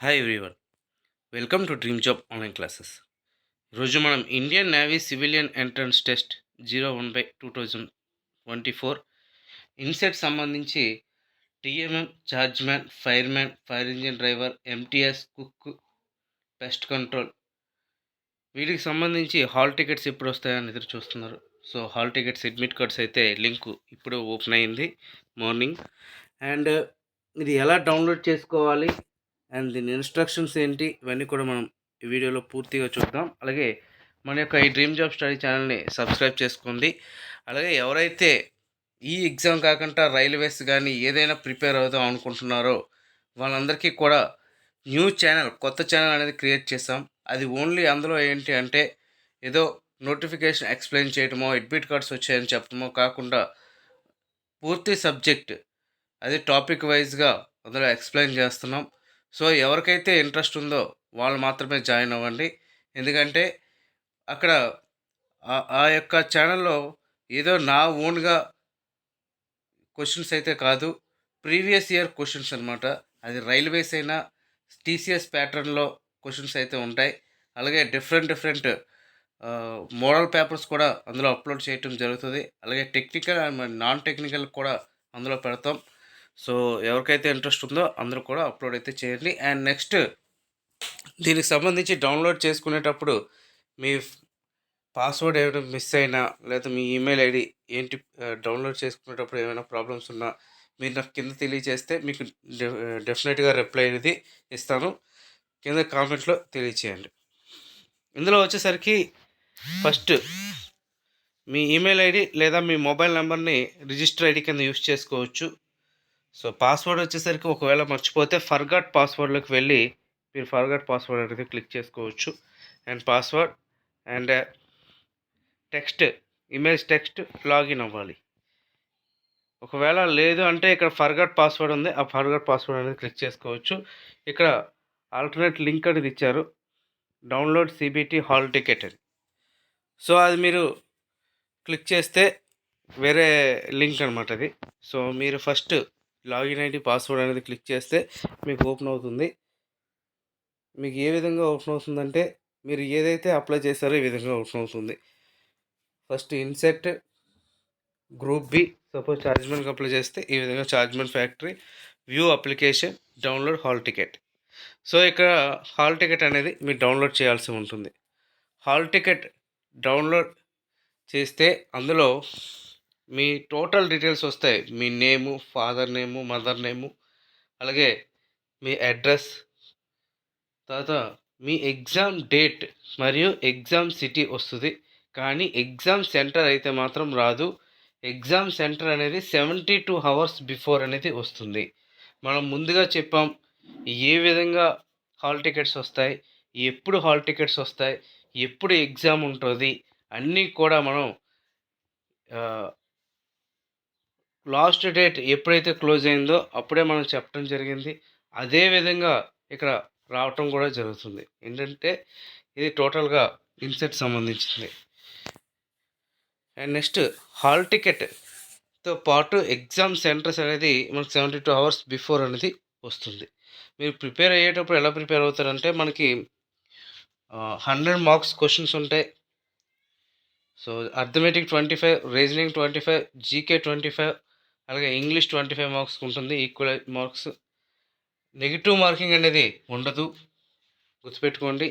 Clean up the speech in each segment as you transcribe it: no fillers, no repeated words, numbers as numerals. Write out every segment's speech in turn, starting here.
Hi everyone, welcome to dream job online classes. ఈరోజు మనం Indian Navy civilian entrance test 01/2024 INCET సంబంధించి TMM, chargeman, fireman, fire engine driver, MTS, cook, pest control వీటికి సంబంధించి hall tickets ఎప్పుడు వస్తాయని ఎదురు చూస్తున్నారు. So hall tickets admit cards అయితే లింక్ ఇప్పుడు ఓపెన్ అయింది మార్నింగ్. అండ్ ఇది ఎలా డౌన్లోడ్ చేసుకోవాలి అండ్ దీని ఇన్స్ట్రక్షన్స్ ఏంటి ఇవన్నీ కూడా మనం ఈ వీడియోలో పూర్తిగా చూద్దాం. అలాగే మన యొక్క ఈ డ్రీమ్ జాబ్ స్టడీ ఛానల్ని సబ్స్క్రైబ్ చేసుకోండి. అలాగే ఎవరైతే ఈ ఎగ్జామ్ కాకుండా రైల్వేస్ కానీ ఏదైనా ప్రిపేర్ అవుదాం అనుకుంటున్నారో వాళ్ళందరికీ కూడా కొత్త ఛానల్ అనేది క్రియేట్ చేసాం. అది ఓన్లీ అందులో ఏంటి అంటే ఏదో నోటిఫికేషన్ ఎక్స్ప్లెయిన్ చేయడమో, అడ్మిట్ కార్డ్స్ వచ్చాయని చెప్పడమో కాకుండా పూర్తి సబ్జెక్ట్ అది టాపిక్ వైజ్గా అందులో ఎక్స్ప్లెయిన్ చేస్తున్నాం. సో ఎవరికైతే ఇంట్రెస్ట్ ఉందో వాళ్ళు మాత్రమే జాయిన్ అవ్వండి. ఎందుకంటే అక్కడ ఆ యొక్క ఛానల్లో ఏదో నా ఓన్గా క్వశ్చన్స్ అయితే కాదు, ప్రీవియస్ ఇయర్ క్వశ్చన్స్ అనమాట. అది రైల్వేస్ అయినా టీసీఎస్ ప్యాటర్న్లో క్వశ్చన్స్ అయితే ఉంటాయి. అలాగే డిఫరెంట్ మోడల్ పేపర్స్ కూడా అందులో అప్లోడ్ చేయటం జరుగుతుంది. అలాగే టెక్నికల్ అండ్ నాన్ టెక్నికల్ కూడా అందులో పెడతాం. సో ఎవరికైతే ఇంట్రెస్ట్ ఉందో అందరూ కూడా అప్లోడ్ అయితే చేయండి. అండ్ నెక్స్ట్ దీనికి సంబంధించి డౌన్లోడ్ చేసుకునేటప్పుడు మీ పాస్వర్డ్ ఏమైనా మిస్ అయినా లేదా మీ ఈమెయిల్ ఐడి ఏంటి డౌన్లోడ్ చేసుకునేటప్పుడు ఏమైనా ప్రాబ్లమ్స్ ఉన్నా మీరు నాకు కింద తెలియజేస్తే మీకు డెఫినెట్గా రిప్లై అనేది ఇస్తాను. కింద కామెంట్లో తెలియచేయండి. ఇందులో వచ్చేసరికి ఫస్ట్ మీ ఈమెయిల్ ఐడి లేదా మీ మొబైల్ నెంబర్ని రిజిస్టర్ ఐడి కింద యూస్ చేసుకోవచ్చు. సో పాస్వర్డ్ వచ్చేసరికి ఒకవేళ మర్చిపోతే ఫర్గాట్ పాస్వర్డ్లోకి వెళ్ళి మీరు ఫర్గాట్ పాస్వర్డ్ అనేది క్లిక్ చేసుకోవచ్చు. And password and image text login అవ్వాలి. ఒకవేళ లేదు అంటే ఇక్కడ ఫర్గాట్ పాస్వర్డ్ ఉంది, ఆ ఫర్గాట్ పాస్వర్డ్ అనేది క్లిక్ చేసుకోవచ్చు. ఇక్కడ ఆల్టర్నేట్ లింక్ అనేది ఇచ్చారు, డౌన్లోడ్ సిబిటి హాల్ టికెట్ అని. సో అది మీరు క్లిక్ చేస్తే వేరే లింక్ అనమాట అది. సో మీరు ఫస్ట్ లాగిన్ ఐడి పాస్వర్డ్ అనేది క్లిక్ చేస్తే మీకు ఓపెన్ అవుతుంది. మీకు ఏ విధంగా ఓపెన్ అవుతుందంటే మీరు ఏదైతే అప్లై చేస్తారో ఈ విధంగా ఓపెన్ అవుతుంది. First INCET group B, suppose చార్జ్మెంట్కి అప్లై చేస్తే ఈ విధంగా chargeman factory, view application, download hall ticket. So ఇక్కడ హాల్ టికెట్ అనేది మీరు డౌన్లోడ్ చేయాల్సి ఉంటుంది. హాల్ టికెట్ డౌన్లోడ్ చేస్తే అందులో మీ టోటల్ డీటెయిల్స్ వస్తాయి. మీ నేము, ఫాదర్ నేము, మదర్ నేము, అలాగే మీ అడ్రస్, తర్వాత మీ ఎగ్జామ్ డేట్ మరియు ఎగ్జామ్ సిటీ వస్తుంది. కానీ ఎగ్జామ్ సెంటర్ అయితే మాత్రం రాదు. ఎగ్జామ్ సెంటర్ అనేది 72 hours బిఫోర్ అనేది వస్తుంది. మనం ముందుగా చెప్పాం ఏ విధంగా హాల్ టికెట్స్ వస్తాయి, ఎప్పుడు హాల్ టికెట్స్ వస్తాయి, ఎప్పుడు ఎగ్జామ్ ఉంటుంది అన్నీ కూడా మనం లాస్ట్ డేట్ ఎప్పుడైతే క్లోజ్ అయిందో అప్పుడే మనం చెప్పడం జరిగింది. అదేవిధంగా ఇక్కడ రావటం కూడా జరుగుతుంది. ఏంటంటే ఇది టోటల్గా ఇన్సెట్ సంబంధించింది. అండ్ నెక్స్ట్ హాల్ టికెట్తో పాటు ఎగ్జామ్ సెంటర్స్ అనేది మనకు 72 hours బిఫోర్ అనేది వస్తుంది. మీరు ప్రిపేర్ అయ్యేటప్పుడు ఎలా ప్రిపేర్ అవుతారంటే మనకి 100 marks క్వశ్చన్స్ ఉంటాయి. సో అర్థమెటిక్ 25, రీజనింగ్ 25, జీకే 25, అలాగే ఇంగ్లీష్ 25 marks ఉంటుంది. Equal marks. నెగిటివ్ మార్కింగ్ అనేది ఉండదు, గుర్తుపెట్టుకోండి.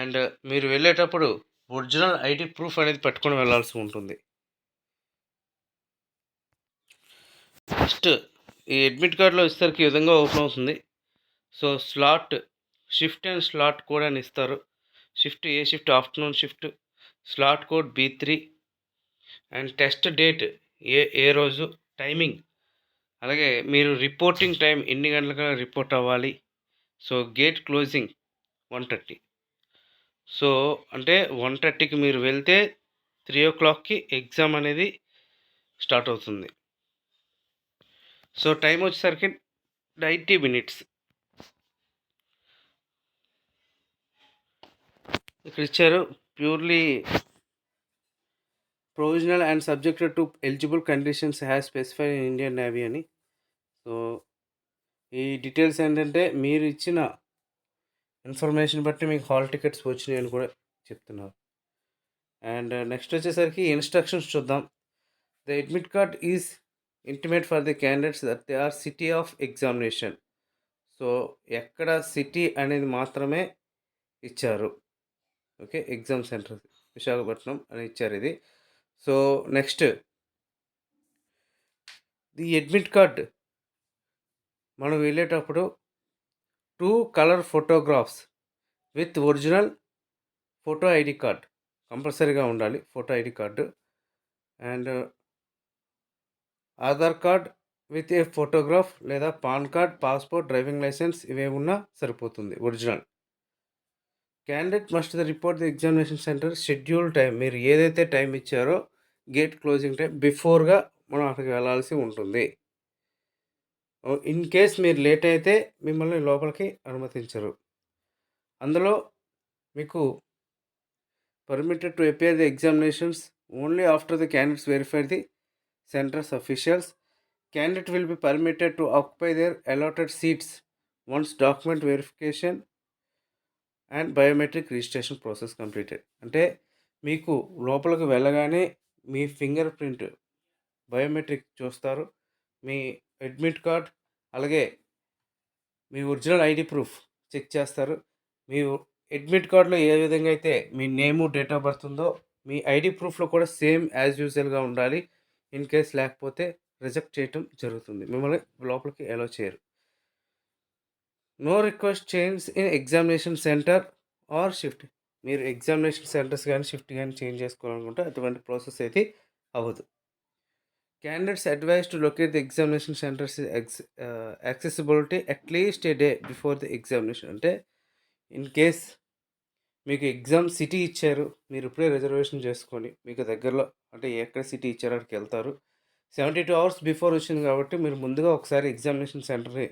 అండ్ మీరు వెళ్ళేటప్పుడు ఒరిజినల్ ఐడి ప్రూఫ్ అనేది పెట్టుకొని వెళ్ళాల్సి ఉంటుంది. ఫస్ట్ ఈ అడ్మిట్ కార్డులో ఇస్తారు, ఈ విధంగా ఓపెన్ అవుతుంది. So shift and slot code అని ఇస్తారు. ఏ shift, afternoon shift, slot code B3 and test date ఏ రోజు, టైమింగ్, అలాగే మీరు రిపోర్టింగ్ టైం ఎన్ని గంటలకు రిపోర్ట్ అవ్వాలి. So gate closing 1:30. సో అంటే 1:30కి మీరు వెళ్తే 3 o'clockకి ఎగ్జామ్ అనేది స్టార్ట్ అవుతుంది. సో టైం వచ్చేసరికి 90 minutes. ఇక్కడ ఇచ్చారు purely provisional and subjected to eligible conditions has specified in Indian navy అని. సో ఈ డీటెయిల్స్ ఏంటంటే మీరు ఇచ్చిన ఇన్ఫర్మేషన్ బట్టి మీకు హాల్ టికెట్స్ వచ్చినాయని కూడా చెప్తున్నారు. అండ్ నెక్స్ట్ వచ్చేసరికి ఇన్స్ట్రక్షన్స్ చూద్దాం. The admit card is intimate for the candidates that they are city of examination. So ఎక్కడ సిటీ అనేది మాత్రమే ఇచ్చారు. ఓకే, ఎగ్జామ్ సెంటర్ విశాఖపట్నం అని ఇచ్చారు ఇది. So next the admit card మనం వెళ్ళేటప్పుడు 2 colour photographs with original photo ID card కంపల్సరీగా ఉండాలి. Photo ID card and Aadhaar card with a photograph లేదా PAN card, passport, driving licence ఇవే ఉన్నా సరిపోతుంది original. Candidate must report the examination centre schedule time. మీరు ఏదైతే టైం ఇచ్చారో గేట్ క్లోజింగ్ టైం బిఫోర్గా మనం అక్కడికి వెళ్ళాల్సి ఉంటుంది. ఇన్ కేస్ మీరు లేట్ అయితే మిమ్మల్ని లోపలికి అనుమతించరు. అందులో మీకు permitted to appear the examinations only after the candidates verify the center's officials. Candidate will be permitted to occupy their allotted seats once document verification and biometric registration process completed. అంటే మీకు లోపలికి వెళ్ళగానే మీ ఫింగర్ ప్రింట్ బయోమెట్రిక్ చూస్తారు, మీ admit card అలాగే మీ original ID proof check చేస్తారు. మీ admit కార్డులో ఏ విధంగా అయితే మీ నేము, డేట్ ఆఫ్ బర్త్ ఉందో మీ ఐడి ప్రూఫ్లో కూడా సేమ్ యాజ్ యూజువల్గా ఉండాలి. ఇన్ కేస్ లేకపోతే రిజెక్ట్ చేయటం జరుగుతుంది, మిమ్మల్ని లోపలికి అలౌ చేయరు. No request change in examination centre or shift. మీరు ఎగ్జామినేషన్ సెంటర్స్ కానీ షిఫ్ట్ కానీ చేంజ్ చేసుకోవాలనుకుంటే అటువంటి ప్రాసెస్ అయితే అవ్వదు. Candidates advised to locate the examination centers accessibility at least a day before the examination. అంటే ఇన్ కేస్ మీకు ఎగ్జామ్ సిటీ ఇచ్చారు, మీరు ఇప్పుడే రిజర్వేషన్ చేసుకొని మీకు దగ్గరలో అంటే ఎక్కడ సిటీ ఇచ్చారో అక్కడికి వెళ్తారు. 72 hours బిఫోర్ వచ్చింది కాబట్టి మీరు ముందుగా ఒకసారి ఎగ్జామినేషన్ సెంటర్ని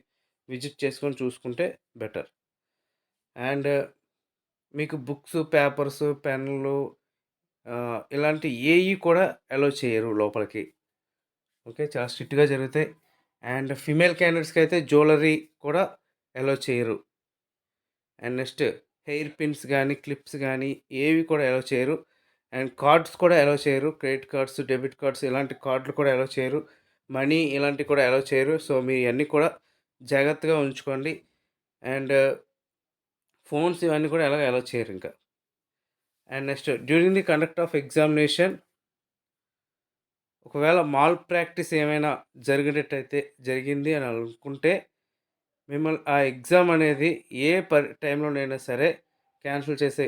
విజిట్ చేసుకొని చూసుకుంటే బెటర్. అండ్ మీకు బుక్స్, పేపర్స్, పెన్నులు ఇలాంటి ఏవి కూడా అలౌ చేయరు లోపలికి. ఓకే, చాలా స్ట్రిక్ట్గా జరుగుతాయి. అండ్ ఫిమేల్ క్యాండిడేట్స్కి అయితే జ్యువెలరీ కూడా అలౌ చేయరు. అండ్ నెక్స్ట్ హెయిర్ పిన్స్ కానీ, క్లిప్స్ కానీ ఏవి కూడా అలౌ చేయరు. అండ్ కార్డ్స్ కూడా అలౌ చేయరు. క్రెడిట్ కార్డ్స్, డెబిట్ కార్డ్స్ ఇలాంటి కార్డులు కూడా అలౌ చేయరు. మనీ ఇలాంటివి కూడా అలౌ చేయరు. సో మీ అన్నీ కూడా జాగ్రత్తగా ఉంచుకోండి. అండ్ ఫోన్స్ ఇవన్నీ కూడా ఎలాగ అలౌ చేయరు ఇంకా. And next during the conduct of examination ఒకవేళ మాల్ ప్రాక్టీస్ ఏమైనా జరిగింది అని అనుకుంటే మిమ్మల్ని ఆ ఎగ్జామ్ అనేది ఏ టైంలోనైనా సరే క్యాన్సిల్ చేసే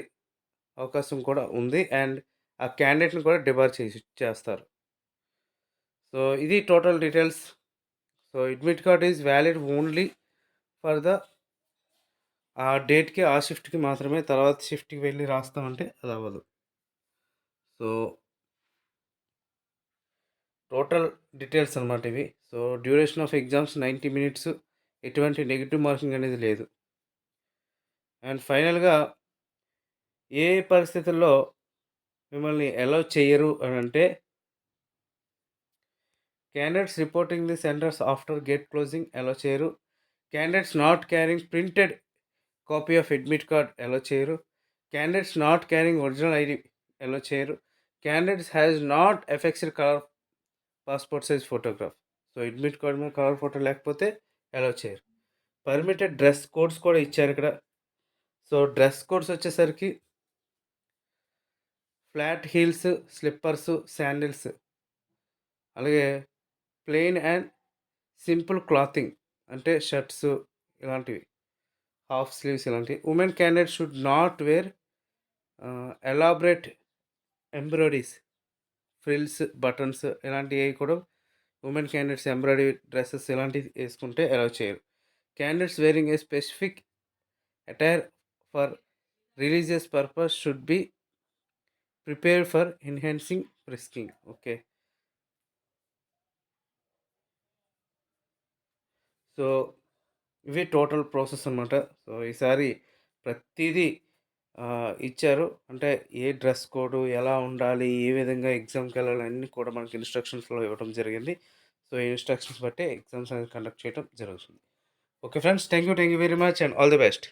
అవకాశం కూడా ఉంది. అండ్ ఆ క్యాండిడేట్ని కూడా డిబార్ చేస్తారు. సో ఇది total details. So admit card is valid only for the ఆ డేట్కి, ఆ షిఫ్ట్కి మాత్రమే. తర్వాత షిఫ్ట్కి వెళ్ళి రాస్తామంటే అది అవ్వదు. సో టోటల్ డీటెయిల్స్ అనమాట ఇవి. So duration of exams 90 minutes, ఎటువంటి నెగిటివ్ మార్కింగ్ అనేది లేదు. అండ్ ఫైనల్గా ఏ పరిస్థితుల్లో మిమ్మల్ని అలౌ చేయరు అని అంటే candidates reporting the centres after gate closing allow చేయరు. Candidates not carrying printed copy of admit card allow చేయరు. Candidates not carrying original ID allow చేయరు. Candidates has not affixed colour passport size photograph. So admit card మీద colour photo లేకపోతే allow చేయరు. Permitted dress codes కూడా ఇచ్చారు ఇక్కడ. So dress codes వచ్చేసరికి flat heels, slippers, sandals, అలాగే ప్లెయిన్ అండ్ సింపుల్ క్లాతింగ్ అంటే షర్ట్స్ ఇలాంటివి, హాఫ్ స్లీవ్స్ ఇలాంటివి. Women candidate should not wear elaborate embroideries, frills, buttons ఇలాంటివి కూడా ఉమెన్ క్యాండిడేట్స్ ఎంబ్రాయిడరీ డ్రెస్సెస్ ఇలాంటివి వేసుకుంటే అలౌ చేయరు. Candidates wearing a specific attire for religious purpose should be prepared for enhancing frisking. Okay, so ఇవి total process అనమాట. So ఈసారి ప్రతిదీ ఇచ్చారు. అంటే ఏ డ్రెస్ కోడ్, ఎలా ఉండాలి, ఏ విధంగా ఎగ్జామ్కి వెళ్ళాలి అన్నీ కూడా మనకి ఇన్స్ట్రక్షన్స్లో ఇవ్వడం జరిగింది. సో ఈ ఇన్స్ట్రక్షన్స్ బట్టే ఎగ్జామ్స్ అనేది కండక్ట్ చేయడం జరుగుతుంది. Okay friends, thank you very much and all the best.